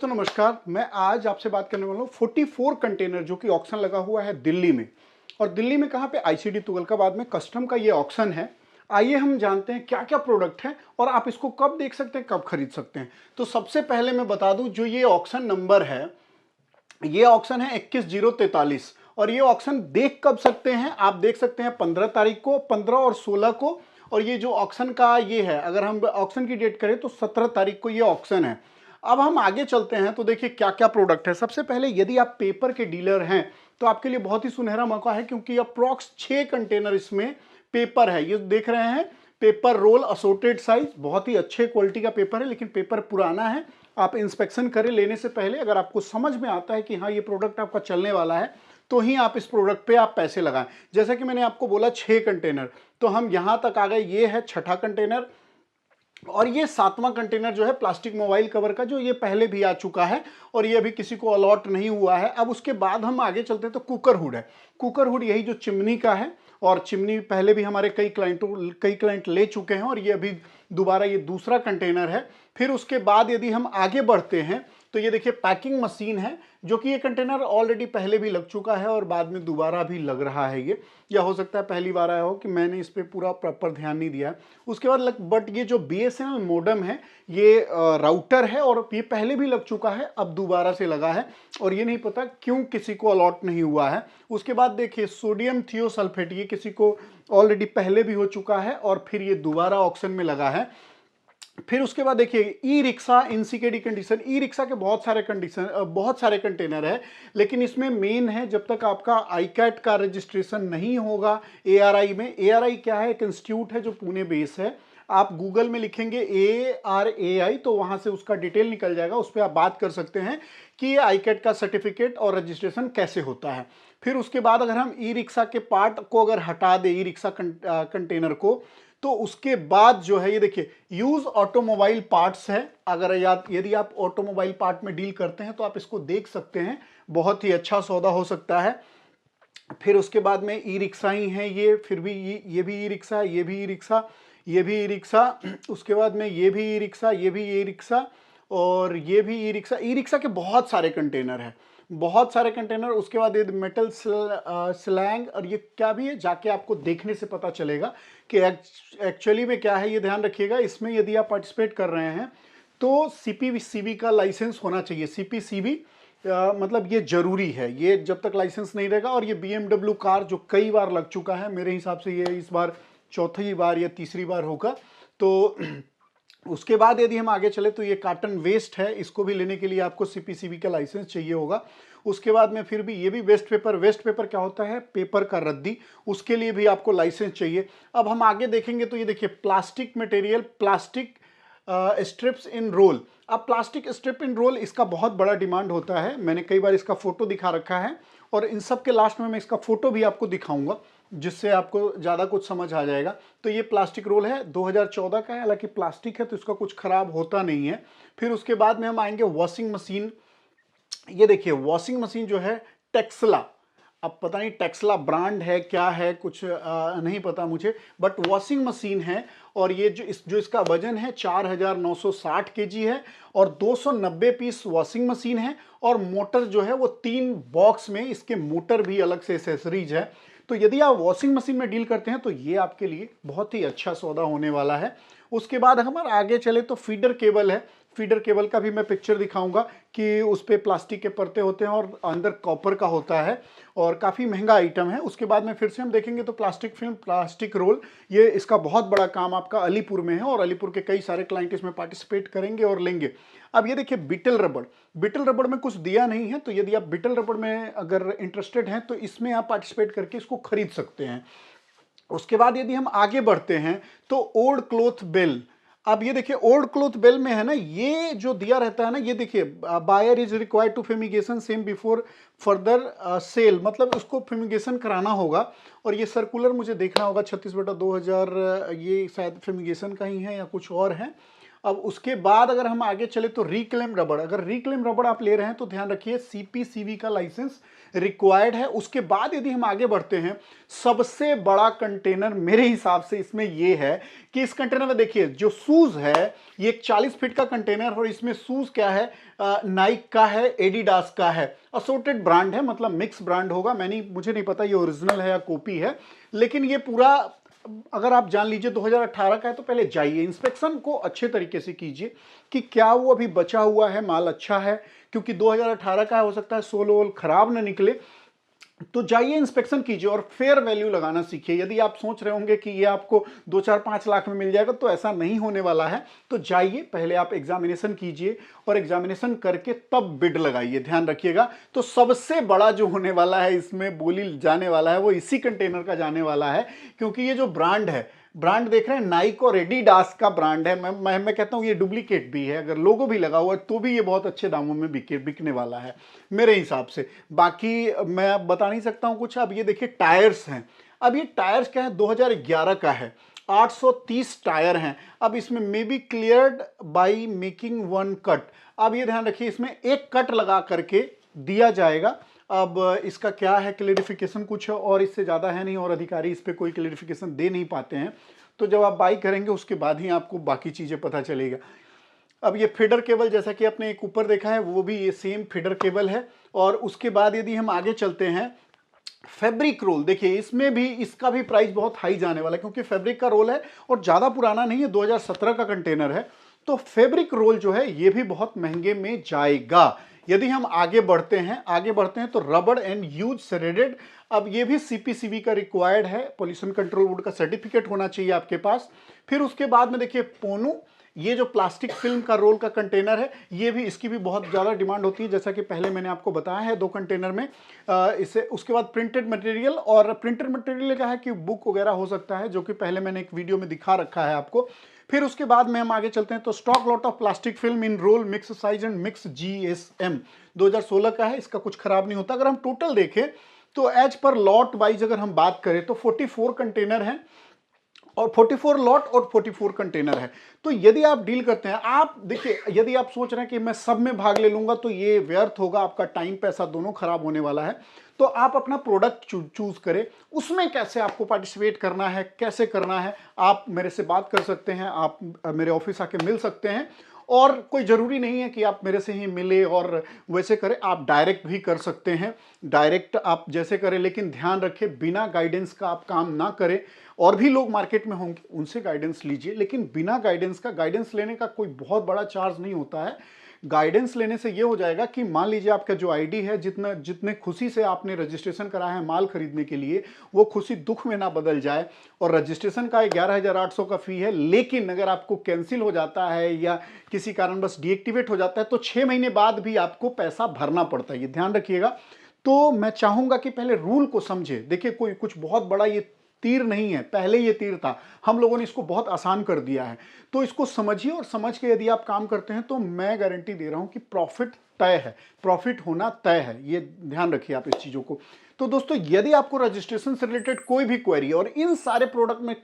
दोस्तों नमस्कार। मैं आज आपसे बात करने वाला हूँ 44 कंटेनर जो कि ऑक्शन लगा हुआ है दिल्ली में। और दिल्ली में कहाँ पे? आईसीडी तुगलकाबाद में कस्टम का ये ऑक्शन है। आइए हम जानते हैं क्या क्या प्रोडक्ट है और आप इसको कब देख सकते हैं, कब खरीद सकते हैं। तो सबसे पहले मैं बता दूं, जो ये ऑक्शन नंबर है, ये ऑक्शन है 21/043। और ये ऑक्शन देख कब सकते हैं? आप देख सकते हैं 15 तारीख को, 15 और 16 को। और ये जो ऑक्शन का ये है, अगर हम ऑक्शन की डेट करें तो 17 तारीख को ये ऑक्शन है। अब हम आगे चलते हैं तो देखिए क्या क्या प्रोडक्ट है। सबसे पहले यदि आप पेपर के डीलर हैं तो आपके लिए बहुत ही सुनहरा मौका है, क्योंकि अप्रॉक्स 6 कंटेनर इसमें पेपर है। ये देख रहे हैं, पेपर रोल असोर्टेड साइज, बहुत ही अच्छे क्वालिटी का पेपर है, लेकिन पेपर पुराना है। आप इंस्पेक्शन करें लेने से पहले। अगर आपको समझ में आता है कि हाँ ये प्रोडक्ट आपका चलने वाला है, तो ही आप इस प्रोडक्ट पे आप पैसे लगाएं। जैसा कि मैंने आपको बोला 6 कंटेनर, तो हम यहां तक आ गए। ये है छठा कंटेनर और ये 7वां कंटेनर जो है प्लास्टिक मोबाइल कवर का, जो ये पहले भी आ चुका है और ये अभी किसी को अलॉट नहीं हुआ है। अब उसके बाद हम आगे चलते हैं तो कुकर हुड है। कुकर हुड यही जो चिमनी का है, और चिमनी पहले भी हमारे कई क्लाइंट ले चुके हैं और ये अभी दोबारा ये दूसरा कंटेनर है। फिर उसके बाद यदि हम आगे बढ़ते हैं तो ये देखिए पैकिंग मशीन है, जो कि ये कंटेनर ऑलरेडी पहले भी लग चुका है और बाद में दोबारा भी लग रहा है ये, या हो सकता है पहली बार आया हो कि मैंने इस पर पूरा प्रॉपर ध्यान नहीं दिया। उसके बाद बट ये जो बीएसएनएल मॉडेम है, ये राउटर है और ये पहले भी लग चुका है, अब दोबारा से लगा है और ये नहीं पता क्यों किसी को अलॉट नहीं हुआ है। उसके बाद देखिए सोडियम थियोसल्फेट, ये किसी को ऑलरेडी पहले भी हो चुका है और फिर ये दोबारा ऑक्शन में लगा है। फिर उसके बाद देखिए ई रिक्शा इनसीकेडी कंडीशन। ई रिक्शा के बहुत सारे कंटेनर है, लेकिन इसमें मेन है, जब तक आपका आईकैट का रजिस्ट्रेशन नहीं होगा एआरआई में। एआरआई क्या है? एक इंस्टीट्यूट है जो पुणे बेस है। आप गूगल में लिखेंगे ARAI तो वहां से उसका डिटेल निकल जाएगा, उस पर आप बात कर सकते हैं कि ये आईकैट का सर्टिफिकेट और रजिस्ट्रेशन कैसे होता है। फिर उसके बाद अगर हम ई रिक्शा के पार्ट को अगर हटा दें, ई रिक्शा कंटेनर को, तो उसके बाद जो है ये देखिए यूज ऑटोमोबाइल पार्ट्स है। अगर यदि आप ऑटोमोबाइल पार्ट में डील करते हैं तो आप इसको देख सकते हैं, बहुत ही अच्छा सौदा हो सकता है। फिर उसके बाद में ई रिक्शा ही है ये, फिर भी ये भी ई रिक्शा, ये भी ई रिक्शा, ये भी ई रिक्शा, उसके बाद में ये भी ई रिक्शा, ये भी ई रिक्शा और ये भी ई रिक्शा। ई रिक्शा के बहुत सारे कंटेनर हैं, बहुत सारे कंटेनर। उसके बाद ये मेटल स्लैंग, और ये क्या भी है जाके आपको देखने से पता चलेगा कि एक्चुअली में क्या है। ये ध्यान रखिएगा, इसमें यदि आप पार्टिसिपेट कर रहे हैं तो सीपीसीबी का लाइसेंस होना चाहिए। सीपीसीबी मतलब ये जरूरी है, ये जब तक लाइसेंस नहीं रहेगा। और ये BMW कार जो कई बार लग चुका है, मेरे हिसाब से ये इस बार चौथी बार या तीसरी बार होगा। तो उसके बाद यदि हम आगे चले तो ये कॉटन वेस्ट है, इसको भी लेने के लिए आपको सीपीसीबी का लाइसेंस चाहिए होगा। उसके बाद में फिर भी ये भी वेस्ट पेपर क्या होता है? पेपर का रद्दी, उसके लिए भी आपको लाइसेंस चाहिए। अब हम आगे देखेंगे तो ये देखिए plastic material, plastic strips in role. अब प्लास्टिक स्ट्रिप इन रोल, इसका बहुत बड़ा डिमांड होता है। मैंने कई बार इसका फोटो दिखा रखा है और इन सब के लास्ट में मैं इसका फोटो भी आपको दिखाऊंगा, जिससे आपको ज़्यादा कुछ समझ आ जाएगा। तो ये प्लास्टिक रोल है, 2014 का है, हालांकि प्लास्टिक है तो इसका कुछ खराब होता नहीं है। फिर उसके बाद में हम आएंगे वॉशिंग मशीन। ये देखिए वॉशिंग मशीन जो है टेक्सला, अब पता नहीं टेक्सला ब्रांड है क्या है, कुछ नहीं पता मुझे, बट वॉशिंग मशीन है। और ये जो इसका वजन है 4960 kg है और 290 पीस वॉशिंग मशीन है। और मोटर जो है वो 3 बॉक्स में, इसके मोटर भी अलग से एसेसरीज है। तो यदि आप वॉशिंग मशीन में डील करते हैं तो ये आपके लिए बहुत ही अच्छा सौदा होने वाला है। उसके बाद हमारे आगे चले तो फीडर केबल है। फीडर केबल का भी मैं पिक्चर दिखाऊंगा कि उस पे प्लास्टिक के परते होते हैं और अंदर कॉपर का होता है और काफ़ी महंगा आइटम है। उसके बाद में फिर से हम देखेंगे तो प्लास्टिक फिल्म, प्लास्टिक रोल, ये इसका बहुत बड़ा काम आपका अलीपुर में है और अलीपुर के कई सारे क्लाइंट इसमें पार्टिसिपेट करेंगे और लेंगे। अब ये देखिए बिटल रबड़। बिटल रबड़ में कुछ दिया नहीं है, तो यदि आप बिटल रबड़ में अगर इंटरेस्टेड हैं तो इसमें आप पार्टिसिपेट करके इसको खरीद सकते हैं। उसके बाद यदि हम आगे बढ़ते हैं तो ओल्ड क्लोथ बेल। अब ये देखिए ओल्ड क्लोथ बेल में है ना, ये जो दिया रहता है ना, ये देखिए buyer is required to fumigation same before further sale, मतलब उसको फ्यूमिगेशन कराना होगा। और ये सर्कुलर मुझे देखना होगा 36/2000, ये शायद फ्यूमिगेशन का ही है या कुछ और है। अब उसके बाद अगर हम आगे चले तो रिक्लेम रबड़, अगर रिक्लेम रबड़ आप ले रहे हैं तो ध्यान रखिए सीपीसीबी का लाइसेंस रिक्वायर्ड है। उसके बाद यदि हम आगे बढ़ते हैं, सबसे बड़ा कंटेनर मेरे हिसाब से इसमें यह है कि इस कंटेनर में देखिए जो शूज है, ये एक 40 फीट का कंटेनर और इसमें शूज क्या है, नाइक का है, एडिडास का है, असोर्टेड ब्रांड है, मतलब मिक्स ब्रांड होगा। मुझे नहीं पता ये ओरिजिनल है या कॉपी है, लेकिन ये पूरा अगर आप जान लीजिए 2018 का है तो पहले जाइए इंस्पेक्शन को अच्छे तरीके से कीजिए कि क्या वो अभी बचा हुआ है, माल अच्छा है, क्योंकि 2018 का है, हो सकता है सोल वोल खराब ना निकले। तो जाइए इंस्पेक्शन कीजिए और फेयर वैल्यू लगाना सीखिए। यदि आप सोच रहे होंगे कि ये आपको 2-4-5 लाख में मिल जाएगा, तो ऐसा नहीं होने वाला है। तो जाइए पहले आप एग्जामिनेशन कीजिए और एग्जामिनेशन करके तब बिड लगाइए, ध्यान रखिएगा। तो सबसे बड़ा जो होने वाला है इसमें बोली जाने वाला है वो इसी कंटेनर का जाने वाला है, क्योंकि ये जो ब्रांड है, ब्रांड देख रहे हैं नाइक और एडिडास का ब्रांड है। मैं कहता हूं ये डुप्लीकेट भी है, अगर लोगो भी लगा हुआ है तो भी ये बहुत अच्छे दामों में बिकने वाला है मेरे हिसाब से। बाकी मैं बता नहीं सकता हूं कुछ। अब ये देखिए टायर्स हैं, अब ये टायर्स क्या है, 2011 का है, 830 टायर हैं। अब इसमें may be cleared by making one cut. अब ये ध्यान रखिए इसमें एक कट लगा करके दिया जाएगा। अब इसका क्या है क्लेरिफिकेशन, कुछ और इससे ज़्यादा है नहीं और अधिकारी इस पर कोई क्लेरिफिकेशन दे नहीं पाते हैं। तो जब आप बाई करेंगे उसके बाद ही आपको बाकी चीज़ें पता चलेगा। अब ये फीडर केबल, जैसा कि आपने एक ऊपर देखा है, वो भी ये सेम फीडर केबल है। और उसके बाद यदि हम आगे चलते हैं, फैब्रिक रोल देखिए, इसमें भी इसका भी प्राइस बहुत हाई जाने वाला है, क्योंकि फैब्रिक का रोल है और ज़्यादा पुराना नहीं है, 2017 का कंटेनर है। तो फैब्रिक रोल जो है ये भी बहुत महंगे में जाएगा। यदि हम आगे बढ़ते हैं तो रबड़ एंड यूज श्रेडेड, अब ये भी सीपीसीबी का रिक्वायर्ड है, पोल्यूशन कंट्रोल बोर्ड का सर्टिफिकेट होना चाहिए आपके पास। फिर उसके बाद में देखिए पोनू, ये जो प्लास्टिक फिल्म का रोल का कंटेनर है, ये भी, इसकी भी बहुत ज़्यादा डिमांड होती है, जैसा कि पहले मैंने आपको बताया है 2 कंटेनर में। इससे उसके बाद प्रिंटेड मटेरियल, और प्रिंटेड मटेरियल क्या है कि बुक वगैरह हो सकता है, जो कि पहले मैंने एक वीडियो में दिखा रखा है आपको। फिर उसके बाद में हम आगे चलते हैं तो stock lot of plastic film in roll mix size and mix GSM, 2016 का है, इसका कुछ खराब नहीं होता। अगर हम टोटल देखें तो एज पर लॉट वाइज अगर हम बात करें तो 44 कंटेनर हैं और 44 लॉट और 44 कंटेनर है। तो यदि आप डील करते हैं, आप देखिए, यदि आप सोच रहे हैं कि मैं सब में भाग ले लूंगा तो ये व्यर्थ होगा, आपका टाइम पैसा दोनों खराब होने वाला है। तो आप अपना प्रोडक्ट चूज करें, उसमें कैसे आपको पार्टिसिपेट करना है, कैसे करना है, आप मेरे से बात कर सकते हैं, आप मेरे ऑफिस आके मिल सकते हैं। और कोई ज़रूरी नहीं है कि आप मेरे से ही मिले और वैसे करें, आप डायरेक्ट भी कर सकते हैं, डायरेक्ट आप जैसे करें, लेकिन ध्यान रखें बिना गाइडेंस का आप काम ना करें। और भी लोग मार्केट में होंगे, उनसे गाइडेंस लीजिए, लेकिन बिना गाइडेंस का, गाइडेंस लेने का कोई बहुत बड़ा चार्ज नहीं होता है। गाइडेंस लेने से ये हो जाएगा कि मान लीजिए आपका जो आईडी है, जितने खुशी से आपने रजिस्ट्रेशन कराया है माल खरीदने के लिए, वो खुशी दुख में ना बदल जाए। और रजिस्ट्रेशन का 11,800 का फी है, लेकिन अगर आपको कैंसिल हो जाता है या किसी कारणवश डीएक्टिवेट हो जाता है तो 6 महीने बाद भी आपको पैसा भरना पड़ता है, ये ध्यान रखिएगा। तो मैं चाहूंगा कि पहले रूल को समझे। देखिए कोई कुछ बहुत बड़ा ये तीर नहीं है, पहले ये तीर था, हम लोगों ने इसको बहुत आसान कर दिया है। तो इसको समझिए और समझ के यदि आप काम करते हैं तो मैं गारंटी दे रहा हूं कि प्रॉफिट तय है, प्रॉफिट होना तय है, ये ध्यान रखिए आप इस चीज़ों को। तो दोस्तों यदि आपको रजिस्ट्रेशन से रिलेटेड कोई भी क्वेरी और इन सारे प्रोडक्ट में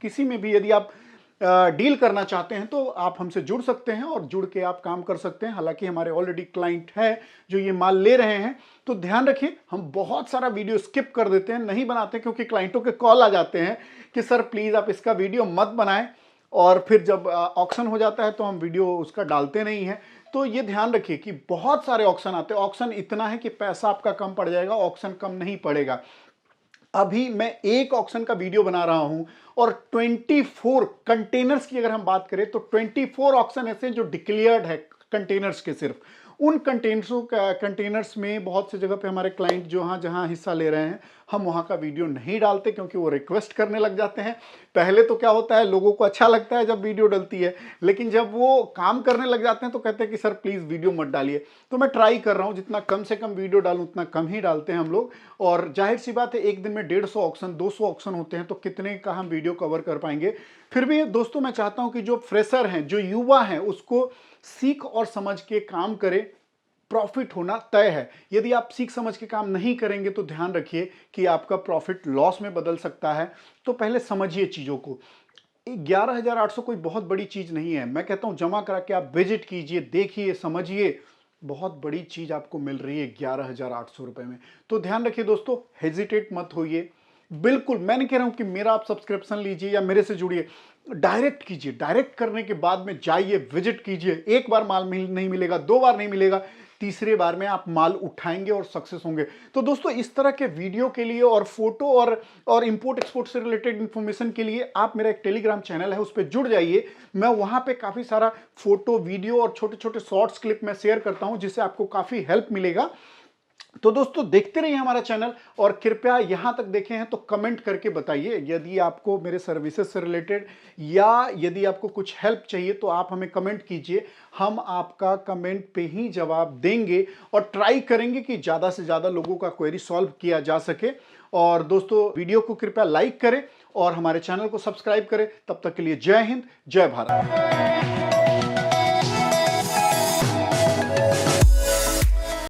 किसी में भी यदि आप डील करना चाहते हैं तो आप हमसे जुड़ सकते हैं और जुड़ के आप काम कर सकते हैं। हालांकि हमारे ऑलरेडी क्लाइंट है जो ये माल ले रहे हैं। तो ध्यान रखिए, हम बहुत सारा वीडियो स्किप कर देते हैं, नहीं बनाते, क्योंकि क्लाइंटों के कॉल आ जाते हैं कि सर प्लीज़ आप इसका वीडियो मत बनाएं, और फिर जब ऑक्शन हो जाता है तो हम वीडियो उसका डालते नहीं हैं। तो ये ध्यान रखिए कि बहुत सारे ऑक्शन आते हैं, ऑक्शन इतना है कि पैसा आपका कम पड़ जाएगा, ऑक्शन कम नहीं पड़ेगा। अभी मैं एक ऑक्शन का वीडियो बना रहा हूं और 24 कंटेनर्स की अगर हम बात करें तो 24 ऑक्शन ऐसे जो डिक्लेयर्ड है कंटेनर्स के, सिर्फ उन कंटेनर्स में बहुत सी जगह पे हमारे क्लाइंट जहां हिस्सा ले रहे हैं, हम वहां का वीडियो नहीं डालते, क्योंकि वो रिक्वेस्ट करने लग जाते हैं। पहले तो क्या होता है, लोगों को अच्छा लगता है जब वीडियो डलती है, लेकिन जब वो काम करने लग जाते हैं तो कहते हैं कि सर प्लीज़ वीडियो मत डालिए। तो मैं ट्राई कर रहा हूँ जितना कम से कम वीडियो डालूँ उतना कम ही डालते हैं हम लोग। और जाहिर सी बात है, एक दिन में 150 ऑक्शन 200 ऑक्शन होते हैं, तो कितने का हम वीडियो कवर कर पाएंगे। फिर भी दोस्तों मैं चाहता हूँ कि जो फ्रेशर हैं, जो युवा हैं, उसको सीख और समझ के काम करें, प्रॉफिट होना तय है। यदि आप सीख समझ के काम नहीं करेंगे तो ध्यान रखिए कि आपका प्रॉफिट लॉस में बदल सकता है। तो पहले समझिए चीज़ों को। 11,800 कोई बहुत बड़ी चीज नहीं है। मैं कहता हूं जमा करा के आप विजिट कीजिए, देखिए, समझिए, बहुत बड़ी चीज आपको मिल रही है 11,800 रुपए में। तो ध्यान रखिए दोस्तों, हेजिटेट मत होइए। बिल्कुल मैं नहीं कह रहा हूं कि मेरा आप सब्सक्रिप्शन लीजिए या मेरे से जुड़िए, डायरेक्ट कीजिए। डायरेक्ट करने के बाद में जाइए, विजिट कीजिए। एक बार माल नहीं मिलेगा, दो बार नहीं मिलेगा, तीसरे बार में आप माल उठाएंगे और सक्सेस होंगे। तो दोस्तों इस तरह के वीडियो के लिए और फोटो और इंपोर्ट एक्सपोर्ट से रिलेटेड इंफॉर्मेशन के लिए आप मेरा एक टेलीग्राम चैनल है, उस पर जुड़ जाइए। मैं वहां पे काफी सारा फोटो, वीडियो और छोटे छोटे शॉर्ट्स क्लिप मैं शेयर करता हूं, जिससे आपको काफी हेल्प मिलेगा। तो दोस्तों देखते रहिए हमारा चैनल, और कृपया यहां तक देखे हैं तो कमेंट करके बताइए यदि आपको मेरे सर्विसेज से रिलेटेड या यदि आपको कुछ हेल्प चाहिए तो आप हमें कमेंट कीजिए। हम आपका कमेंट पे ही जवाब देंगे और ट्राई करेंगे कि ज्यादा से ज्यादा लोगों का क्वेरी सॉल्व किया जा सके। और दोस्तों वीडियो को कृपया लाइक करें और हमारे चैनल को सब्सक्राइब करें। तब तक के लिए जय हिंद, जय भारत।